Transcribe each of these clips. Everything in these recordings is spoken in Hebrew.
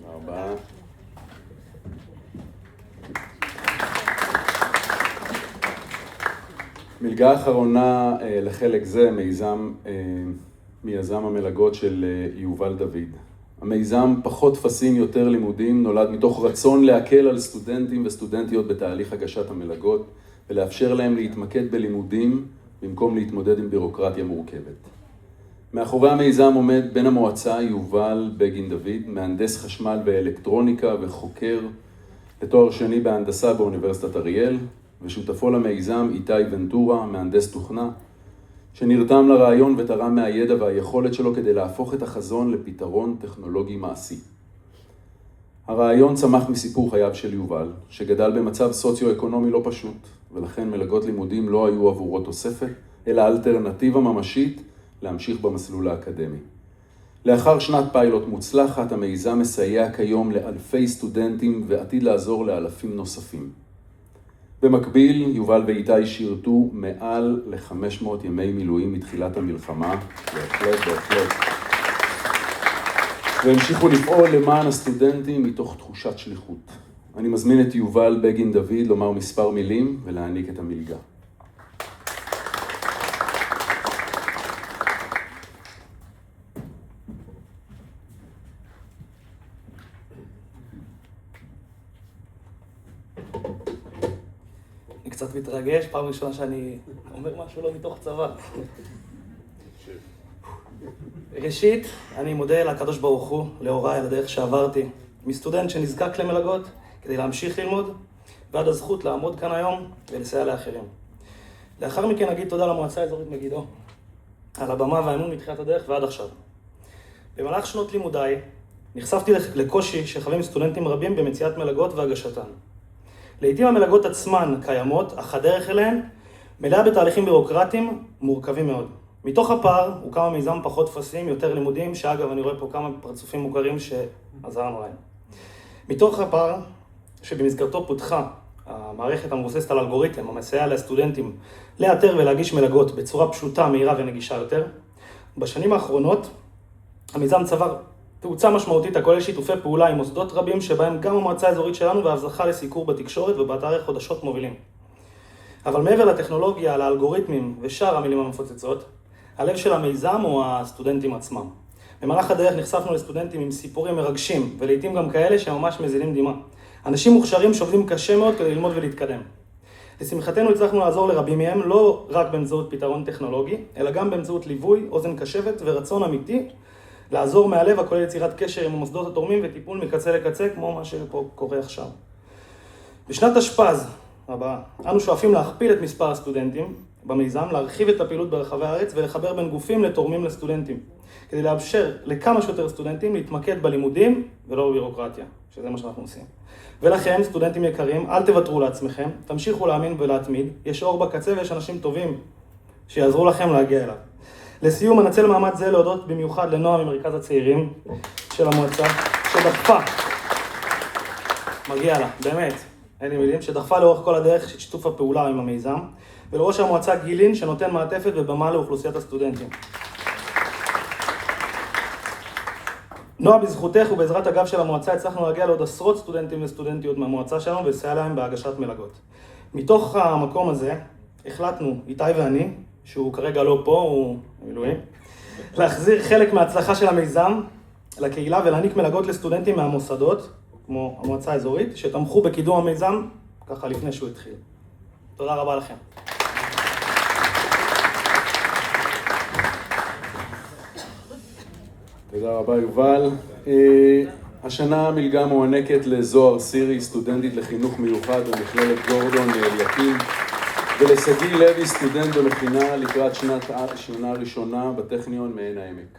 4. מלגה אחרונה לחלק זה, מיזם המלגות של יובל דוד. המיזם פחות טפסים יותר לימודים נולד מתוך רצון להקל על סטודנטים וסטודנטיות בתהליך הגשת המלגות ולאפשר להם להתמקד בלימודים במקום להתמודד עם בירוקרטיה מורכבת. מאחורי המיזם עומד בן המועצה יובל בגין דוד, מהנדס חשמל ואלקטרוניקה וחוקר לתואר שני בהנדסה באוניברסיטת אריאל, ושותפו למיזם איתי ונטורה, מהנדס תוכנה, שנרתם לרעיון ותרם מהידע והיכולת שלו כדי להפוך את החזון לפתרון טכנולוגי מעשי. הרעיון צמח מסיפור חייו של יובל, שגדל במצב סוציו-אקונומי לא פשוט, ולכן מלגות לימודים לא היו עבורו תוספת, אלא אלטרנטיבה ממשית להמשיך במסלול האקדמי. לאחר שנת פיילוט מוצלחת, המיזם מסייע כיום לאלפי סטודנטים ועתיד לעזור לאלפים נוספים. במקביל, יובל ואיתי שירתו מעל ל-500 ימי מילואים מתחילת המלחמה, בהחלט. והמשיכו לפעול למען הסטודנטים מתוך תחושת שליחות. אני מזמין את יובל בגין דוד לומר מספר מילים ולהעניק את המלגה. אני קצת מתרגש, פעם ראשונה שאני אומר משהו לא מתוך צבא. ראשית, אני מודה לקדוש ברוך הוא, להוריי, לדרך שעברתי, מסטודנט שנזקק למלגות כדי להמשיך ללמוד, ועד הזכות לעמוד כאן היום ולסייע לאחרים. לאחר מכן אגיד תודה למועצה האזורית מגידו, על הבמה והאמון מתחילת הדרך ועד עכשיו. במהלך שנות לימודיי, נחשפתי לקושי שחווים סטודנטים רבים במציאת מלגות והגשתן. לעתים המלגות עצמן קיימות, אך הדרך אליהן מלאה בתהליכים בירוקרטיים מורכבים מאוד. מתוך הפער הוא כמה מיזם פחות טפסים, יותר לימודים, שאגב אני רואה פה כמה פרצופים מוכרים שעזרנו להם. מתוך הפער שבמסגרתו פותחה המערכת המבוססת על אלגוריתם המסייע לסטודנטים לאתר ולהגיש מלגות בצורה פשוטה, מהירה ונגישה יותר, בשנים האחרונות המיזם צבר תאוצה משמעותית הכולל שיתופי פעולה עם מוסדות רבים שבהם גם המועצה האזורית שלנו ואף זכה לסיקור בתקשורת ובאתרי חדשות מובילים. אבל מעבר לטכנולוגיה, לאלגוריתמים ושאר המילים המפוצצות, הלב של המיזם הוא הסטודנטים עצמם. במהלך הדרך נחשפנו לסטודנטים עם סיפורים מרגשים ולעיתים גם כאלה שממש מזילים דמעה. אנשים מוכשרים שעובדים קשה מאוד כדי ללמוד ולהתקדם. לשמחתנו הצלחנו לעזור לרבים מהם לא רק באמצעות פתרון טכנולוגי, אלא גם באמצעות ליווי, אוזן קשבת ורצון אמיתי לעזור מהלב הכולל יצירת קשר עם המוסדות התורמים וטיפול מקצה לקצה, כמו מה שפה קורה עכשיו. בשנת תשפ"ז הבאה, אנו שואפים להכפיל את מספר הסטודנטים במיזם, להרחיב את הפעילות ברחבי הארץ ולחבר בין גופים לתורמים לסטודנטים, כדי לאפשר לכמה שיותר סטודנטים להתמקד בלימודים ולא בבירוקרטיה, שזה מה שאנחנו עושים. ולכם, סטודנטים יקרים, אל תוותרו לעצמכם, תמשיכו להאמין ולהתמיד, יש אור בקצה ויש אנשים טובים שיעזרו לכם להגיע אליו. לסיום, אנצל מעמד זה להודות במיוחד לנועה ממרכז הצעירים של המועצה, שדחפה, מגיע לה, באמת, אין לי מילים, שדחפה לאורך כל הדרך את שיתוף הפעולה עם המיזם, ולראש המועצה גילין שנותן מעטפת ובמה לאוכלוסיית הסטודנטים. נועה, בזכותך ובעזרת הגב של המועצה הצלחנו להגיע לעוד עשרות סטודנטים וסטודנטיות מהמועצה שלנו ולסייע להם בהגשת מלגות. מתוך המקום הזה החלטנו, איתי ואני, שהוא כרגע לא פה, הוא מילואים, להחזיר חלק מההצלחה של המיזם לקהילה ולהעניק מלגות לסטודנטים מהמוסדות, כמו המועצה האזורית, שתמכו בקידום המיזם ככה לפני שהוא התחיל. תודה רבה לכם. תודה רבה יובל. השנה המלגה מוענקת לזוהר סירי, סטודנטית לחינוך מיוחד במכללת גורדון אליקים, ולשגיא לוי, סטודנט במכינה לקראת שנה ראשונה בטכניון מעין העמק.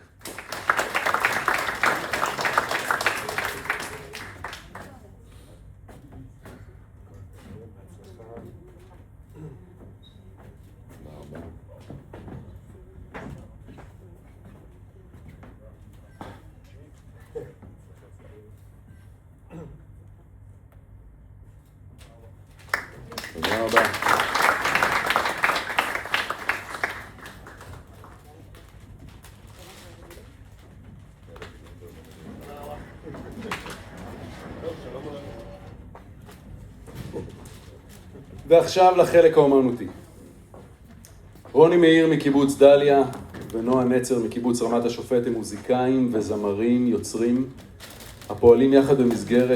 תודה רבה. ועכשיו לחלק האומנותי. רוני מאיר מקיבוץ דליה ונועה נצר מקיבוץ רמת השופט הם מוזיקאים וזמרים, יוצרים, הפועלים יחד במסגרת